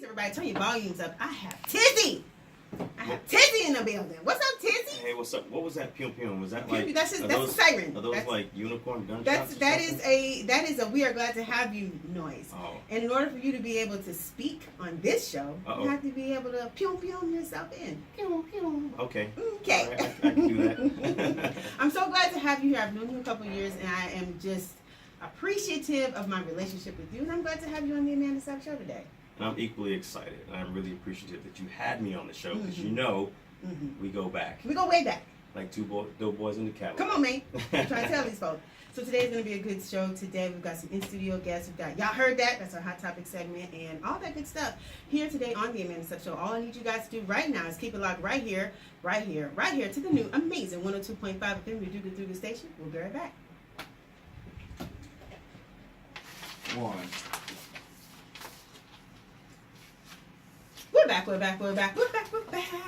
Everybody, turn your volumes up. I have Tizzy. Tizzy in the building. What's up, Tizzy? Hey, what's up? What was that? Pew pew. Was that like? That's a siren. Are those like unicorn gunshots? That is a we are glad to have you noise. Oh. And in order for you to be able to speak on this show, you have to be able to pew pew yourself in. Pew pew. Okay. Okay. Right, I can do that. I'm so glad to have you here. I've known you a couple of years, and I am just appreciative of my relationship with you. And I'm glad to have you on the Amanda Sapp Show today. And I'm equally excited, and I'm really appreciative that you had me on the show because you know we go back. We go way back. Like dope boys in the catalog. Come on, man. I'm trying to tell these folks. So today's going to be a good show. Today we've got some in-studio guests. We've got, y'all heard that. That's our Hot Topic segment and all that good stuff. Here today on the Amanda Sapp Show. All I need you guys to do right now is keep it locked right here to the new amazing 102.5 FM. We do go through the station. We'll be right back. One. We're back.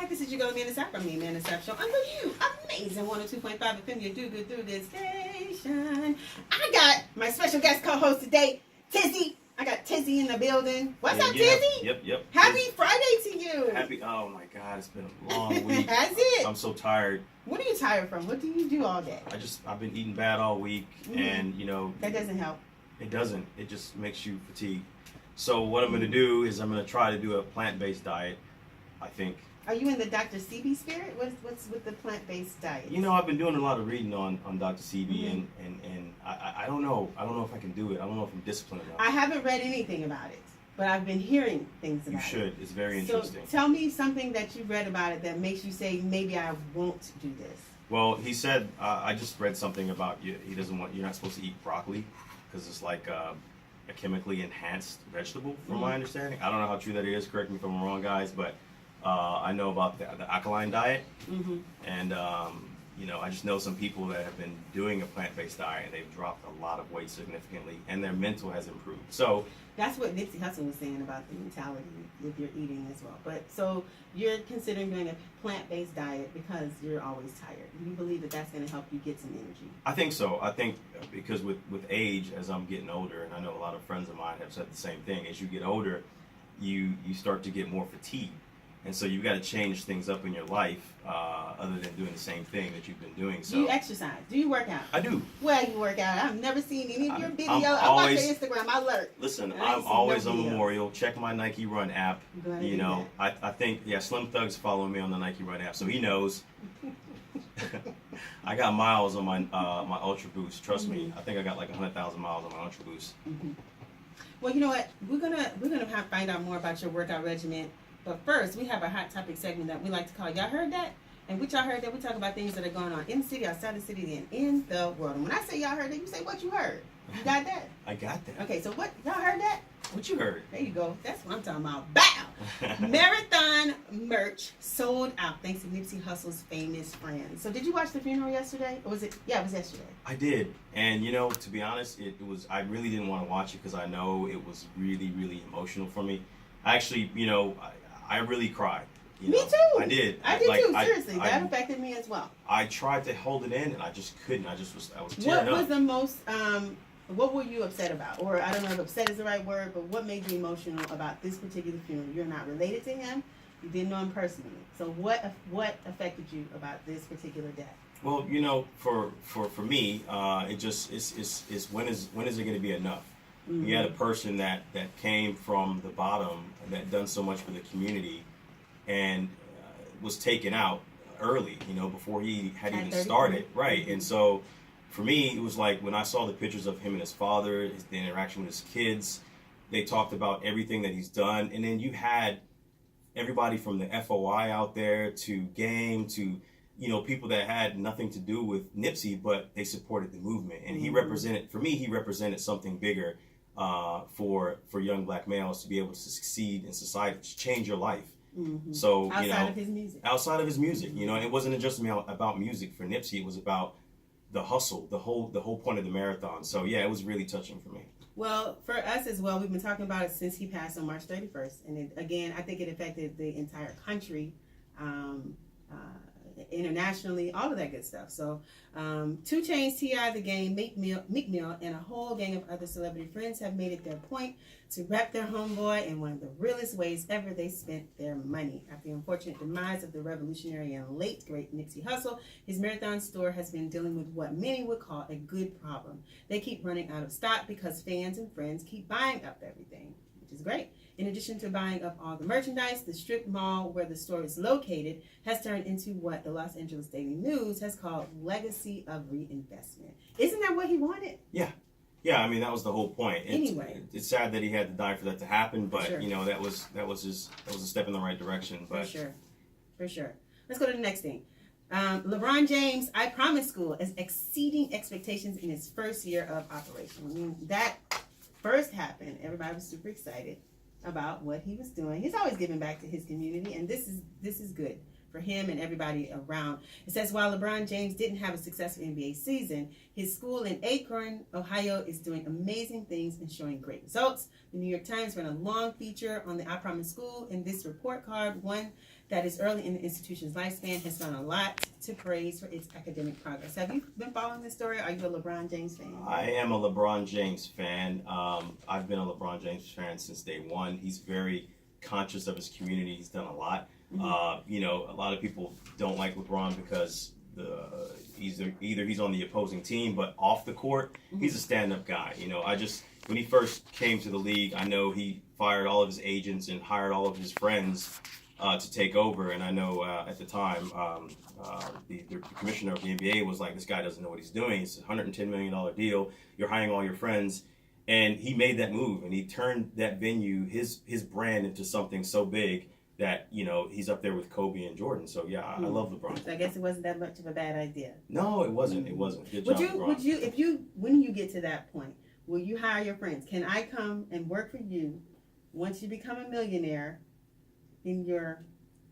This is your girl Amanda Sapp from the Amanda Sapp Show. Under you, amazing 102.5 FM. You do good through this station. I got my special guest co-host today, Tizzy. I got Tizzy in the building. What's up, Tizzy? Yep. Happy Friday to you. Oh my God, it's been a long week. Has it? I'm so tired. What are you tired from? What do you do all day? I've been eating bad all week, and that doesn't help. It doesn't. It just makes you fatigued. So what I'm going to do is I'm going to try to do a plant-based diet, I think. Are you in the Dr. CB spirit? What's with the plant-based diet? You know, I've been doing a lot of reading on Dr. CB, and I don't know. I don't know if I can do it. I don't know if I'm disciplined enough. I haven't read anything about it, but I've been hearing things about it. You should. It's very interesting. So tell me something that you read about it that makes you say, maybe I won't do this. Well, he said, I just read something about you're not supposed to eat broccoli because it's like a chemically enhanced vegetable, from my understanding. I don't know how true that is. Correct me if I'm wrong, guys, but I know about the alkaline diet, and I just know some people that have been doing a plant-based diet and they've dropped a lot of weight significantly, and their mental has improved. So that's what Nipsey Hussle was saying about the mentality with your eating as well. But so you're considering doing a plant-based diet because you're always tired. Do you believe that that's going to help you get some energy? I think so. I think because with age, as I'm getting older, and I know a lot of friends of mine have said the same thing, as you get older, you start to get more fatigued. And so you've got to change things up in your life other than doing the same thing that you've been doing. So do you exercise? Do you work out? I do. Well, you work out. I've never seen any of your videos. I watch your Instagram. I lurk. Listen, I'm always on Memorial. Check my Nike Run app. I think, Slim Thug's following me on the Nike Run app, so he knows. I got miles on my Ultra Boost. Trust me. I think I got like 100,000 miles on my Ultra Boost. Well, you know what? We're gonna find out more about your workout regimen. But first, we have a hot topic segment that we like to call Y'all Heard That? And with Y'all Heard That, we talk about things that are going on in the city, outside the city, and in the world. And when I say Y'all Heard That, you say what you heard. You got that? I got that. Okay, so what? Y'all heard that? What you heard? There you go. That's what I'm talking about. Bow! Marathon merch sold out thanks to Nipsey Hussle's famous friends. So did you watch the funeral yesterday? Or was it? Yeah, it was yesterday. I did. And, to be honest, it was. I really didn't want to watch it because I know it was really, really emotional for me. I actually, I really cried. Me too. I did. I did too. Seriously, that affected me as well. I tried to hold it in, and I just couldn't. I was tearing up. What was the most? What were you upset about? Or I don't know if upset is the right word, but what made you emotional about this particular funeral? You're not related to him. You didn't know him personally. So what affected you about this particular death? Well, for me, it just is when is it going to be enough? You had a person that came from the bottom, that done so much for the community, and was taken out early, before he had even started. Right. And so for me, it was like when I saw the pictures of him and his father, the interaction with his kids, they talked about everything that he's done. And then you had everybody from the FOI out there to Game to, people that had nothing to do with Nipsey, but they supported the movement. And he represented something bigger for young black males to be able to succeed in society, to change your life. So outside of his music, and it wasn't just about music for Nipsey. It was about the hustle, the whole point of the marathon. So yeah, it was really touching for me. Well, for us as well, we've been talking about it since he passed on March 31st, and again, I think it affected the entire country. internationally, all of that good stuff. So, 2 Chainz, T.I., The Game, Meek Mill, and a whole gang of other celebrity friends have made it their point to rep their homeboy in one of the realest ways ever they spent their money. After the unfortunate demise of the revolutionary and late great Nipsey Hussle, his Marathon store has been dealing with what many would call a good problem. They keep running out of stock because fans and friends keep buying up everything, which is great. In addition to buying up all the merchandise, the strip mall where the store is located has turned into what the Los Angeles Daily News has called legacy of reinvestment. Isn't that what he wanted? Yeah, I mean that was the whole point. Anyway, it's sad that he had to die for that to happen, but sure. you know that was a step in the right direction. But For sure. Let's go to the next thing. LeBron James, I Promise School is exceeding expectations in its first year of operation. When that first happened, everybody was super excited about what he was doing. He's always giving back to his community, and this is good for him and everybody around. It says while LeBron James didn't have a successful NBA season, his school in Akron, Ohio is doing amazing things and showing great results. The New York Times ran a long feature on the I Promise School, and this report card, one that is early in the institution's lifespan, has done a lot to praise for its academic progress. Have you been following this story? Are you a LeBron James fan? I am a LeBron James fan. I've been a LeBron James fan since day one. He's very conscious of his community. He's done a lot. You know, a lot of people don't like LeBron because either he's on the opposing team, but off the court, he's a stand-up guy. You know, when he first came to the league, I know he fired all of his agents and hired all of his friends to take over. And I know at the time, the commissioner of the NBA was like, this guy doesn't know what he's doing. It's a $110 million deal. You're hiring all your friends. And he made that move, and he turned that venue, his brand, into something so big that, you know, he's up there with Kobe and Jordan. So, yeah, I love LeBron. So I guess it wasn't that much of a bad idea. No, it wasn't. It wasn't. Good job, LeBron. When you get to that point, will you hire your friends? Can I come and work for you once you become a millionaire in your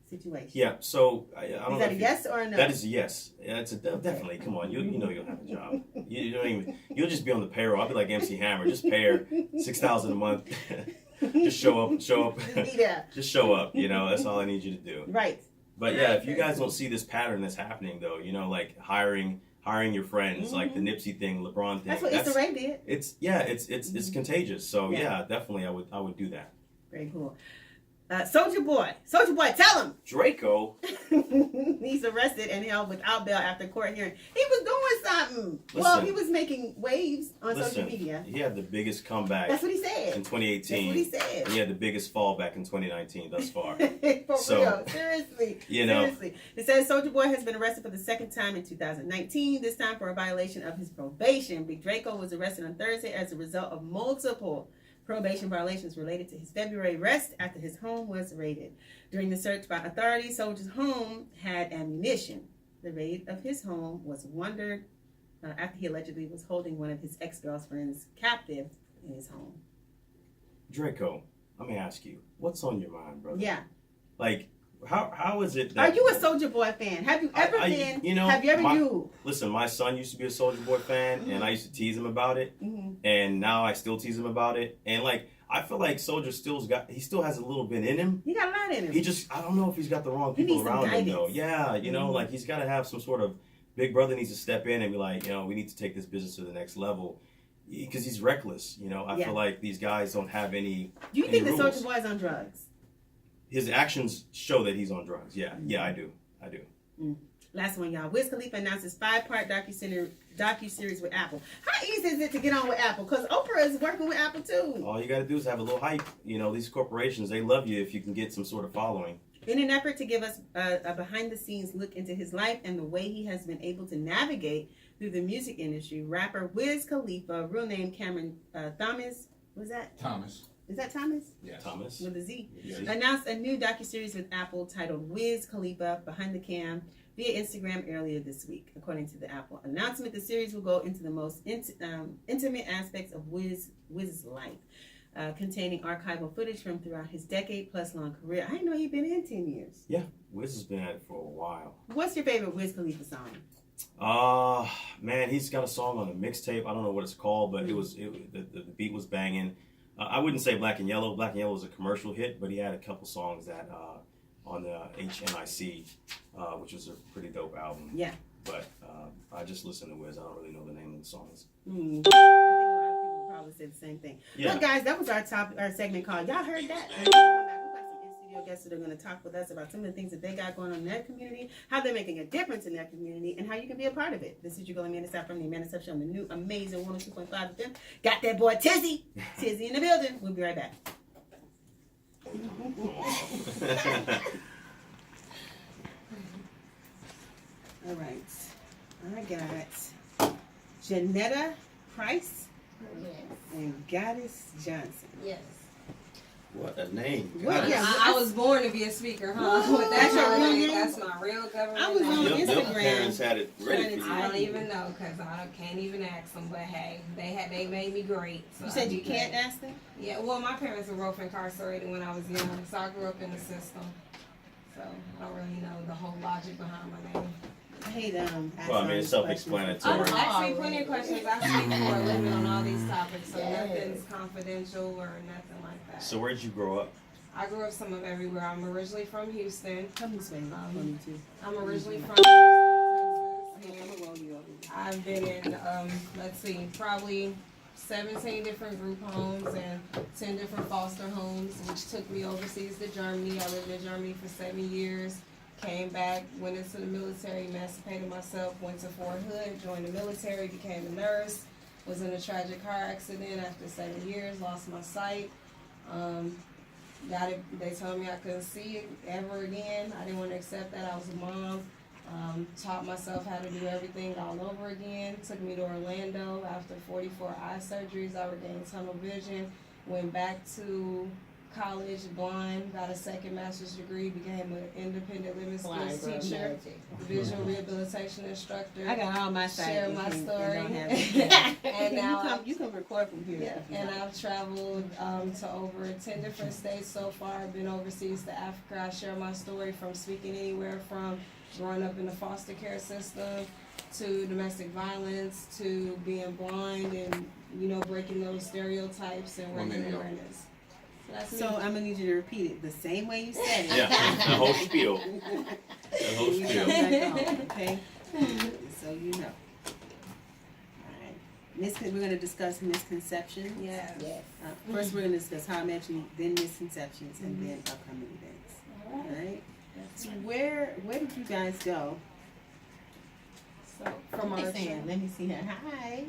situation? Yeah, so I don't know. Is that a yes or a no? That is a yes. That's definitely. Come on, you know you'll have a job. You'll just be on the payroll. I'll be like MC Hammer. Just pay her $6,000 a month. Just show up. Just show up. You know, that's all I need you to do. Right. But yeah, if you guys don't see this pattern that's happening, though, you know, like hiring your friends, like the Nipsey thing, LeBron thing. That's what Issa Rae did. It's contagious. So yeah, definitely, I would do that. Very cool. Soulja Boy, tell him. Draco. He's arrested and held without bail after court hearing. He was doing something. Listen, he was making waves on social media. He had the biggest comeback. That's what he said. In 2018. That's what he said. He had the biggest fallback in 2019 thus far. For real. Seriously. You know. Seriously. It says Soulja Boy has been arrested for the second time in 2019, this time for a violation of his probation. Big Draco was arrested on Thursday as a result of multiple probation violations related to his February arrest after his home was raided. During the search by authorities, Soulja's home had ammunition. The raid of his home was wondered after he allegedly was holding one of his ex-girlfriends captive in his home. Draco, let me ask you, what's on your mind, brother? Yeah. Like, how is it that... Are you a Soulja Boy fan? Have you ever been? You know, have you ever Listen, my son used to be a Soulja Boy fan, and I used to tease him about it, and now I still tease him about it. And, like, I feel like Soulja still has a little bit in him. He got a lot in him. I don't know if he's got the wrong people around him, though. Yeah, you know, like, he's got to have some sort of... Big brother needs to step in and be like, you know, we need to take this business to the next level. Because he's reckless, you know. I feel like these guys don't have any Do you think rules. that Soulja Boy is on drugs? His actions show that he's on drugs. Yeah, I do. Last one, y'all. Wiz Khalifa announces 5-part docuseries with Apple. How easy is it to get on with Apple? Because Oprah is working with Apple too. All you got to do is have a little hype. You know, these corporations, they love you if you can get some sort of following. In an effort to give us a behind-the-scenes look into his life and the way he has been able to navigate through the music industry, rapper Wiz Khalifa, real name Cameron Thomas, was that? Thomas. Is that Thomas? Yes. Thomas. With a Z. Yes. Announced a new docuseries with Apple titled Wiz Khalifa Behind the Cam via Instagram earlier this week. According to the Apple announcement, the series will go into the most intimate aspects of Wiz's life, containing archival footage from throughout his decade-plus long career. I didn't know he'd been in 10 years. Yeah, Wiz has been at it for a while. What's your favorite Wiz Khalifa song? Man, he's got a song on a mixtape. I don't know what it's called, but the beat was banging. I wouldn't say Black and Yellow. Black and Yellow was a commercial hit, but he had a couple songs that on the HNIC, which was a pretty dope album. Yeah. But I just listen to Wiz. I don't really know the name of the songs. I think a lot of people will probably say the same thing. Yeah. Well, guys, that was our segment called Y'all Heard That. And we've got some in-studio guests that are going to talk with us about some of the things that they got going on in their community, how they're making a difference in their community, and how you can be a part of it. This is your girl, Amanda Sapp from the Amanda Sapp Show on the new amazing 102.5 FM. Got that boy Tizzy. Tizzy in the building. We'll be right back. All right. I got Janetta Price Yes. and Goddess Johnson. Yes. What a name. What? God. Yeah. I was born to be a speaker, huh? Ooh, With that's your that real name, name? that's my real government I was on name. Your Instagram. parents had it ready for you. I don't even know because can't even ask them. But hey, they made me great. So You said I you do can't that. ask them? Yeah, well, my parents were both incarcerated when I was young, so I grew up in the system. So I don't really know the whole logic behind my name. I hate Well, I mean, asking it's questions. self-explanatory. Ask me plenty of questions. I speak for a living on all these topics, so Yes. nothing's confidential or nothing like that. So where did you grow up? I grew up some of everywhere. I'm originally from Houston. Come this way. For me too. I'm originally from Houston, I'm Texas. gonna roll you over. I've been in, let's see, probably 17 different group homes and 10 different foster homes, which took me overseas to Germany. I lived in Germany for 7 years. Came back, went into the military, emancipated myself, went to Fort Hood, joined the military, became a nurse, was in a tragic car accident after 7 years, lost my sight. They told me I couldn't see it ever again. I didn't want to accept that. I was a mom. Taught myself how to do everything all over again. Took me to Orlando after 44 eye surgeries. I regained tunnel vision. Went back to college blind, got a second master's degree, became an independent living skills teacher, visual rehabilitation instructor. I got all my sides. Share my story. And And now you can record from here. yeah, and I've traveled to over 10 different states so far. I've been overseas to Africa. I share my story from speaking anywhere from growing up in the foster care system to domestic violence to being blind and, breaking those stereotypes and raising awareness. So that's So me. I'm gonna need you to repeat it the same way you said it. Yeah, the whole spiel. The whole You spiel. come back on, okay? So you know. Alright. We're gonna discuss misconceptions. Yes. Yes. First, we're gonna discuss how I met you, then misconceptions, and then upcoming events. Alright? So where did you guys go? So from our Let me see her. Hi.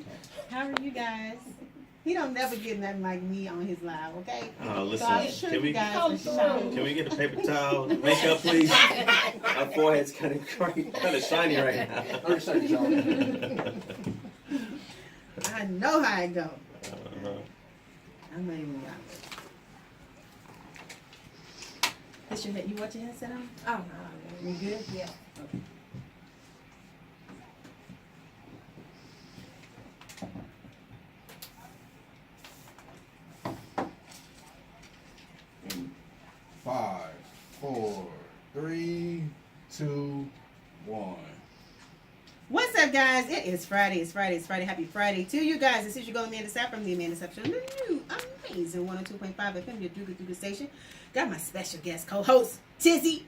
How are you guys? He don't never get nothing like me on his live, okay? Listen, So I'm sure can you we guys come are through. shocked. can we get a paper towel, makeup, please? Our forehead's kind of shiny right now. 30 seconds, y'all. I know how it go. Uh-huh. I'm not even got it. You want your headset on? Oh, no. You good? Yeah. Okay. Five, four, three, two, one. What's up, guys? It is Friday. It's Friday. Happy Friday to you guys. This is your girl, Amanda Sapp from the Amanda Sapp Show. The new amazing 102.5 FM, your Duga station. Got my special guest co-host, Tizzy.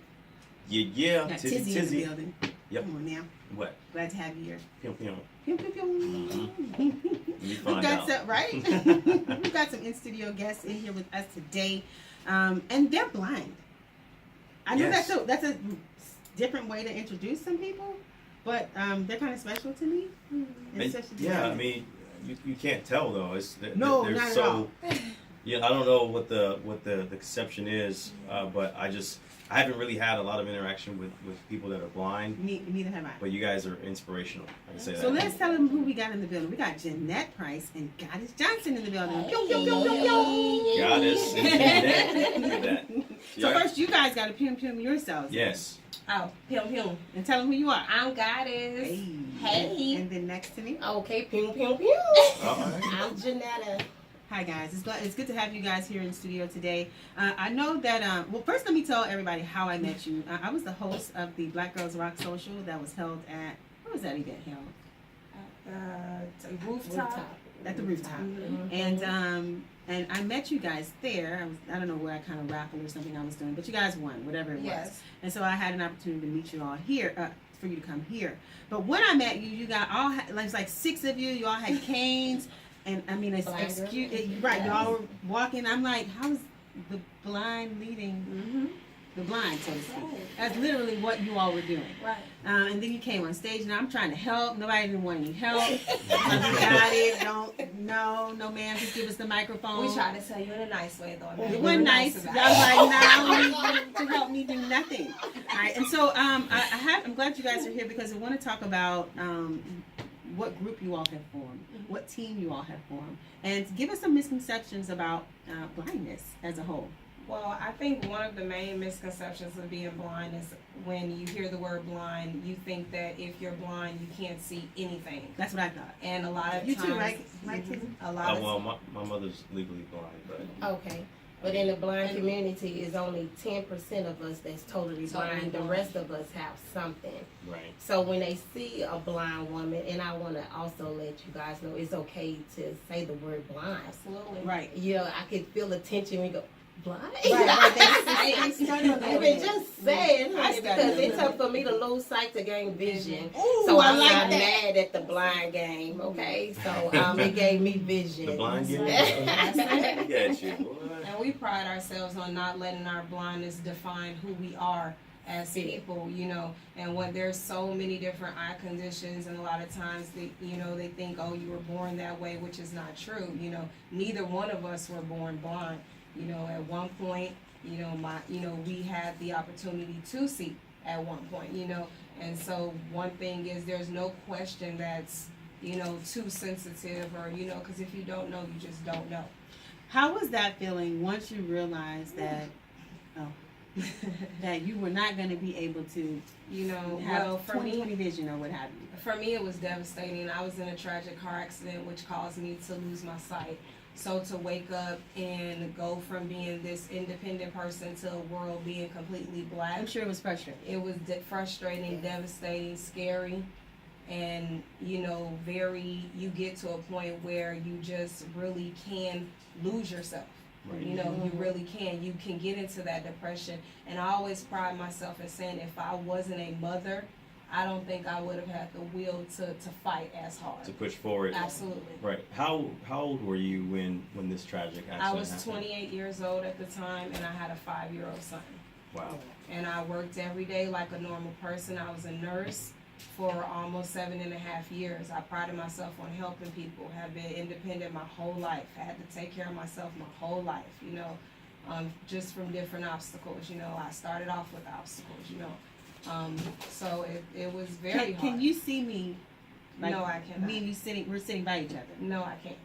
Yeah. Got Tizzy, in the Tizzy. building. Yep. Come on now. What? Glad to have you here. Pew, pew. Pew, pew, pew. Let me find out. Right? We've got some in-studio guests in here with us today, and they're blind. I know Yes. that's a different way to introduce some people, but they're kind of special to me. Especially Yeah, I blind. mean, you can't tell though. No, they're not at so, all. Yeah, I don't know what the conception is, but I haven't really had a lot of interaction with people that are blind. Neither have I. But you guys are inspirational. I can say that. So let's tell them who we got in the building. We got Jeanette Price and Goddess Johnson in the building. Pew, pew, pew, pew, pew. Goddess and Jeanette. Look at that. So Yeah. first, you guys got to pum yourselves. Yes. Oh, Pim. And tell them who you are. I'm Goddess. Hey. And then next to me. Okay, pew. All right. I'm Janetta. Hi guys, it's good to have you guys here in the studio today. I know that, well first let me tell everybody how I met you. I was the host of the Black Girls Rock Social that was held at, where was that event held? Rooftop. At the rooftop. Mhm. And And I met you guys there. I don't know where I kind of raffled or something I was doing, but you guys won, whatever it was. Yes. And so I had an opportunity to meet you all here, for you to come here. But when I met you, you got all, it was like 6 of you. You all had canes. And I mean, right, y'all were walking. I'm like, how's the blind leading the blind, so to speak? That's literally what you all were doing. Right. And then you came on stage, and I'm trying to help. Nobody didn't want any help. You got it. No, ma'am. Just give us the microphone. We tried to tell you in a nice way, though. It wasn't nice. Y'all was like, nah, I don't need you to help me do nothing. All right, and so I'm glad you guys are here because I want to talk about what group you all have formed, what team you all have formed, and give us some misconceptions about blindness as a whole. Well, I think one of the main misconceptions of being blind is when you hear the word blind, you think that if you're blind, you can't see anything. That's what I thought. And a lot of You times, too, right? Right, Tizzy? a lot of well, my mother's legally blind, but Okay. But in the blind community, is only 10% of us that's totally blind. The rest of us have something. right. So when they see a blind woman, and I want to also let you guys know it's okay to say the word blind. absolutely. Right. You know, I can feel the tension when you go, blind? They struggle I've been just saying, I honey, because study. it's tough for me to lose sight to gain vision. Ooh, So I I'm like not that. mad at the blind game, okay? So it gave me vision. The blind game. That's it. I get you. Boy. And we pride ourselves on not letting our blindness define who we are as people, you know. And when there's so many different eye conditions, and a lot of times they think, oh, you were born that way, which is not true. You know, neither one of us were born blind. You know, at one point, we had the opportunity to see at one point, you know. And so one thing is there's no question that's, too sensitive or, because if you don't know, you just don't know. How was that feeling once you realized that, that you were not going to be able to, have for me, 20/20 vision or what have you? For me, it was devastating. I was in a tragic car accident, which caused me to lose my sight. So to wake up and go from being this independent person to a world being completely black, I'm sure it was frustrating. it was frustrating, devastating, scary, and you get to a point where you just really can lose yourself. Right. You really can. You can get into that depression. And I always pride myself in saying if I wasn't a mother, I don't think I would have had the will to fight as hard. To push forward. Absolutely. Right. How old were you when this tragic accident I was happened? 28 years old at the time, and I had a 5-year-old son. Wow. And I worked every day like a normal person. I was a nurse for almost 7.5 years. I prided myself on helping people, have been independent my whole life, had to take care of myself my whole life, just from different obstacles. I started off with obstacles, so it was very hard. Can you see me? Like, No, I cannot. Me and you we're sitting by each other. No, I can't.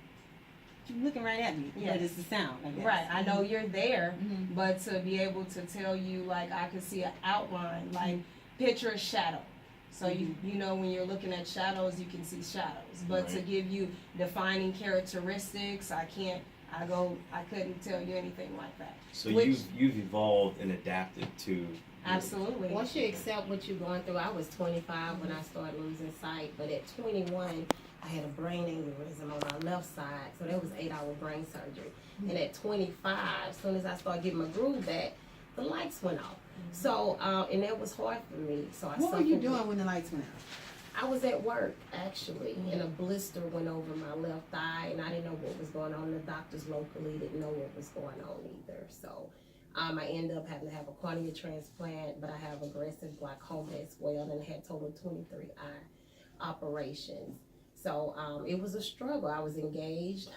You're looking right at me. Yes. But it's the sound, I guess. Right, I know you're there, Mhm. but to be able to tell you, like, I could see an outline, like, picture a shadow. So when you're looking at shadows, you can see shadows. But to Right. give you defining characteristics, I couldn't tell you anything like that. So Which- you've evolved and adapted to. Absolutely. Once you accept what you're going through, I was 25 when I started losing sight, but at 21, I had a brain aneurysm on my left side, so that was 8-hour brain surgery. And at 25, as soon as I started getting my groove back, the lights went off. So, and that was hard for me. So What were you doing when the lights went out? I was at work, actually, and a blister went over my left thigh, and I didn't know what was going on. The doctors locally didn't know what was going on either. So I ended up having to have a cornea transplant, but I have aggressive glaucoma as well, and I had total 23 eye operations. So it was a struggle. I was engaged,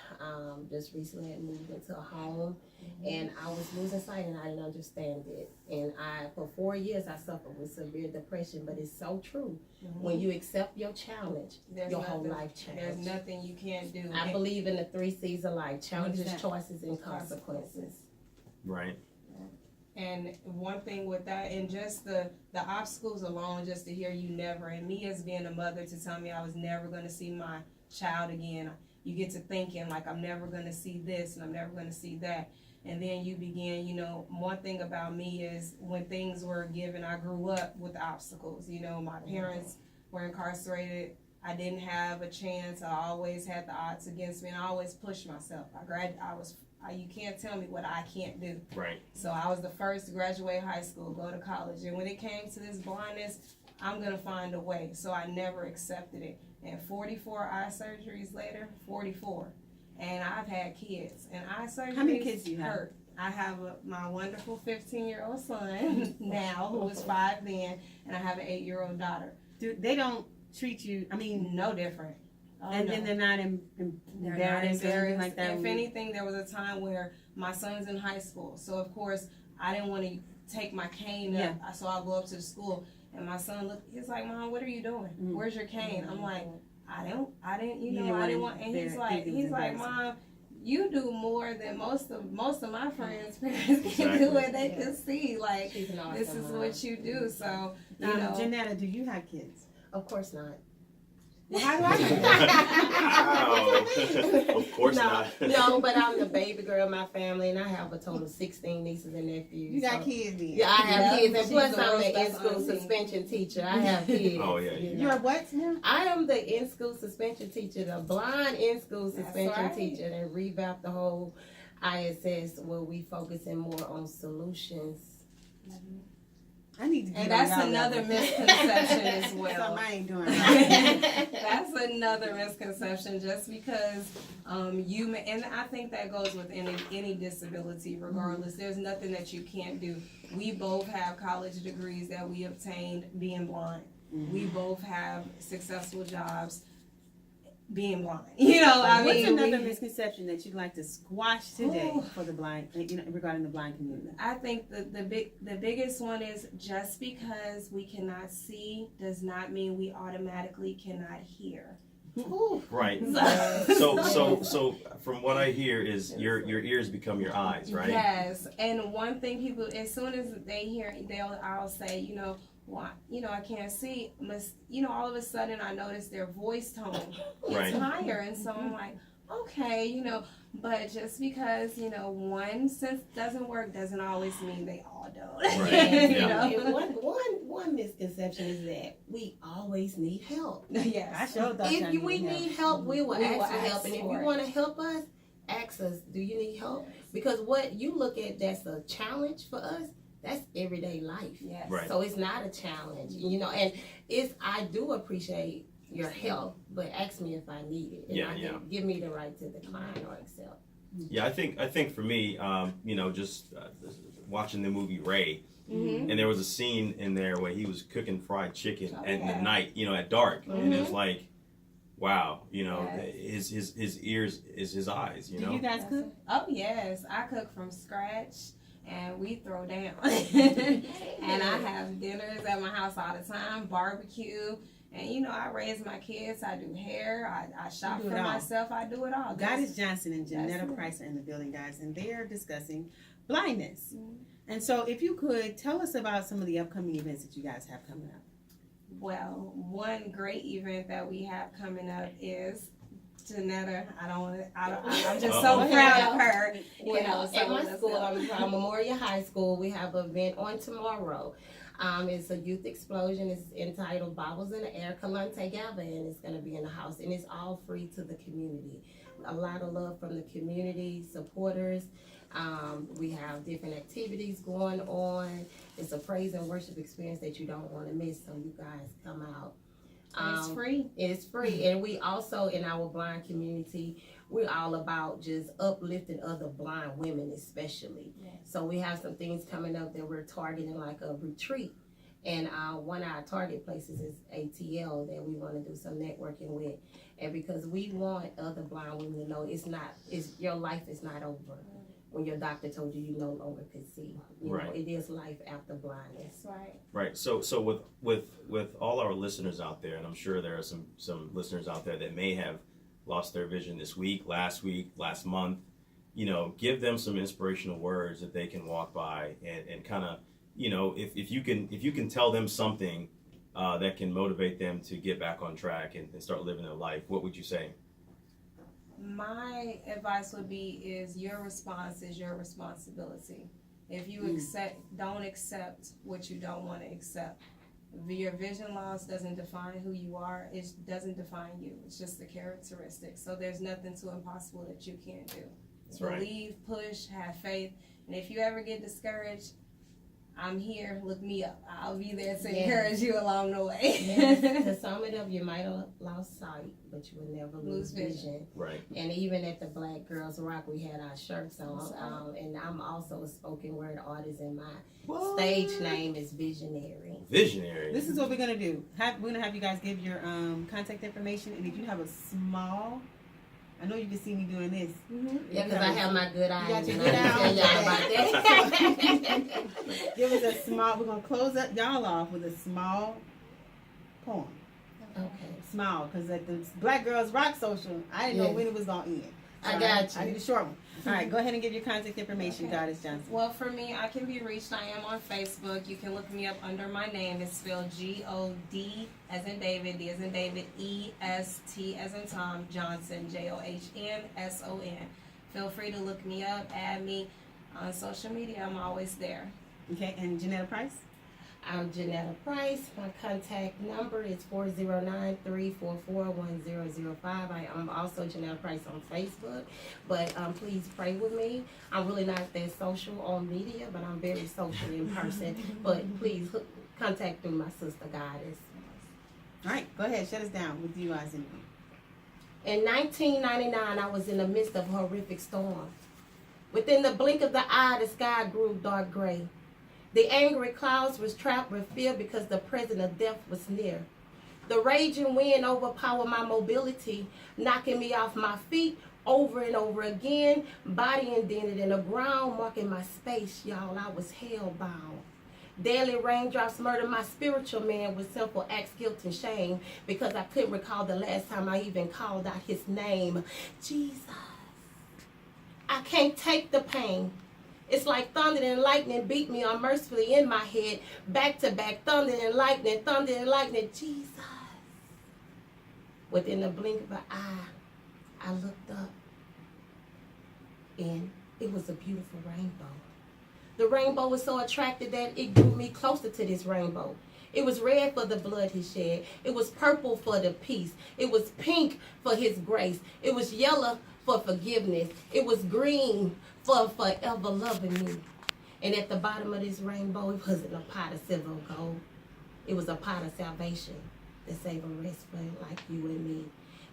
just recently had moved into a home, and I was losing sight, and I didn't understand it. And for 4 years, I suffered with severe depression, but it's so true. When you accept your challenge, your whole life There's changes. nothing you can't do. I believe in the 3 C's of life: challenges, that? choices, and consequences. Right. And one thing with that, and just the obstacles alone, just to hear you never, and me as being a mother to tell me I was never going to see my child again, you get to thinking like I'm never going to see this and I'm never going to see that. And then you begin, one thing about me is when things were given, I grew up with obstacles. My parents were incarcerated. I didn't have a chance. I always had the odds against me, and I always pushed myself. I was You can't tell me what I can't do. Right. So I was the first to graduate high school, go to college, and when it came to this blindness, I'm gonna find a way. So I never accepted it. And 44 eye surgeries later, 44, and I've had kids, and eye surgeries. How many kids do you have? hurt. I have my wonderful 15-year-old son now, who was 5 then, and I have an 8-year-old daughter. Dude, they don't treat you. I mean, No different. Oh, and no. then they're not They're not embarrassed or anything like that. If anything, there was a time where my son's in high school, so of course I didn't want to take my cane up, so I'll go up to the school, and my son looked. He's like, "Mom, what are you doing? Where's your cane?" I'm like, I didn't, I didn't want. And he's like, "Mom, you do more than most of my friends' parents can do, and they can see like this is what you do." So you know, Janetta, do you have kids? Of course not. Well, how do I know that? Wow. Of course not. No, but I'm the baby girl in my family, and I have a total of 16 nieces and nephews. You got kids then? Yeah, I have kids, and plus She's the I'm worst the in-school auntie. suspension teacher. I have kids. Oh, yeah. you know. You're a what now? I am the in-school suspension teacher, the blind in-school suspension right. teacher, and revamped the whole ISS where we focusing more on solutions. I need to get and on that's y'all another level. misconception as well. Something I ain't doing right. That's another misconception. Just because you may, and I think that goes with any disability, regardless. There's nothing that you can't do. We both have college degrees that we obtained being blind. We both have successful jobs being blind. You know, I What's mean, another misconception that you'd like to squash today for the blind, regarding the blind community? I think the biggest one is just because we cannot see does not mean we automatically cannot hear. Right. So from what I hear is your ears become your eyes, right? Yes, and one thing people, as soon as they hear, I'll say, well, I can't see. All of a sudden I notice their voice tone is Right. higher, and so I'm like, okay, but just because one sense doesn't work doesn't always mean they all don't. Right. Yeah. And one misconception is that we always need help. Yes. I sure thought If y'all we needed help. need help, we will ask for help. And if for you it. want to help us, ask us, do you need help? Because what you look at that's a challenge for us, that's everyday life. Yes. Right. So it's not a challenge, and I do appreciate your help, but ask me if I need it. And give me the right to decline or accept. Yeah, I think for me, just watching the movie Ray, Mm-hmm. and there was a scene in there where he was cooking fried chicken at the night, at dark, and it's like, wow, his ears is his eyes, Do you guys cook? Oh yes, I cook from scratch. And we throw down. And I have dinners at my house all the time, barbecue. And I raise my kids, I do hair, I shop for myself, I do it all. Goddess Johnson and Janetta Price are in the building, guys, and they are discussing blindness. And so if you could tell us about some of the upcoming events that you guys have coming up. Well, one great event that we have coming up is Janetta. I'm just so proud of her. At my school, I'm from Memorial High School. We have an event on tomorrow. It's a youth explosion. It's entitled Bobbles in the Air, Kalante Gaba, and it's going to be in the house. And it's all free to the community. A lot of love from the community supporters. We have different activities going on. It's a praise and worship experience that you don't want to miss, so you guys come out. It's free. It's free. And we also, in our blind community, we're all about just uplifting other blind women especially. Yes. So we have some things coming up that we're targeting, like a retreat. And one of our target places is ATL that we want to do some networking with. And because we want other blind women to know your life is not over. When your doctor told you no longer could see, it is life after blindness. Right. Right. So with all our listeners out there, and I'm sure there are some listeners out there that may have lost their vision this week, last month, give them some inspirational words that they can walk by and kind of, if you can tell them something that can motivate them to get back on track and start living their life, what would you say? My advice would be is your response is your responsibility. If you don't accept what you don't want to accept. Your vision loss doesn't define who you are. It doesn't define you. It's just a characteristic. So there's nothing too impossible that you can't do. That's right. Believe, push, have faith. And if you ever get discouraged, I'm here. Look me up. I'll be there to Yes. encourage you along the way. Yes, to sum it up, you might have lost sight, but you will never lose Lose vision. vision. Right. And even at the Black Girls Rock, we had our shirts on. And I'm also a spoken word artist, and my stage name is Visionary. Visionary. This is what we're gonna do. We're gonna have you guys give your contact information, and if you have a small, I know you can see me doing this. Yeah, because I have my good eye. You got your and good I eye can on tell y'all about that. Give us a small. We're gonna close up y'all off with a small poem. Okay. Small, because at the Black Girls Rock Social, I didn't know Yes. when it was gonna end. I got you. I need a short one. All right, go ahead and give your contact information, Okay. Goddess Johnson. Well, for me, I can be reached. I am on Facebook. You can look me up under my name. It's spelled G-O-D as in David, D as in David, E-S-T as in Tom, Johnson, Johnsson. Feel free to look me up, add me on social media. I'm always there. Okay, and Janetta Price. I'm Janetta Price. My contact number is 409-344-1005. I am also Janetta Price on Facebook. But please pray with me. I'm really not that social on media, but I'm very social in person. But please contact through my sister Goddess. All right, go ahead, shut us down with you guys. In 1999, I was in the midst of a horrific storm. Within the blink of the eye, the sky grew dark gray. The angry clouds was trapped with fear because the presence of death was near. The raging wind overpowered my mobility, knocking me off my feet over and over again, body indented in the ground, marking my space, y'all. I was hell-bound. Daily raindrops murdered my spiritual man with simple acts, guilt, and shame because I couldn't recall the last time I even called out his name. Jesus. I can't take the pain. It's like thunder and lightning beat me unmercifully in my head, back to back, thunder and lightning, Jesus. Within the blink of an eye, I looked up, and it was a beautiful rainbow. The rainbow was so attractive that it drew me closer to this rainbow. It was red for the blood he shed. It was purple for the peace. It was pink for his grace. It was yellow for forgiveness. It was green for forever loving me. And at the bottom of this rainbow, it wasn't a pot of silver or gold. It was a pot of salvation that saved a rest for like you and me.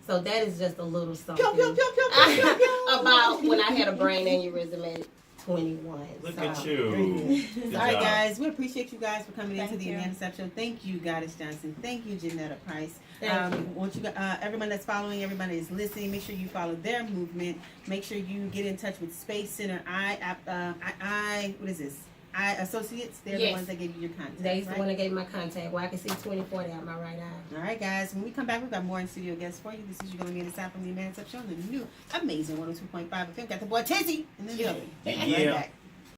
So that is just a little something about when I had a brain aneurysm at 21. Look So, at you. Good All right, job. guys, we appreciate you guys for coming into Thank the you. Amanda Sapp Show. Thank you, Goddess Johnson. Thank you, Janetta Price. Thank you. Want you, everyone that's following, everybody that's listening, make sure you follow their movement. Make sure you get in touch with Space Center what is this? I Associates. They're the Yes. ones that gave you your contact. They's the right? one that gave my contact. Well, I can see 20/40 out my right eye. All right, guys. When we come back, we've got more in studio guests for you. This is your going to be in the Sapp from the Amanda Sapp Show, the new amazing 102.5 FM. Got the boy Tizzy in the building. Yeah. Right back.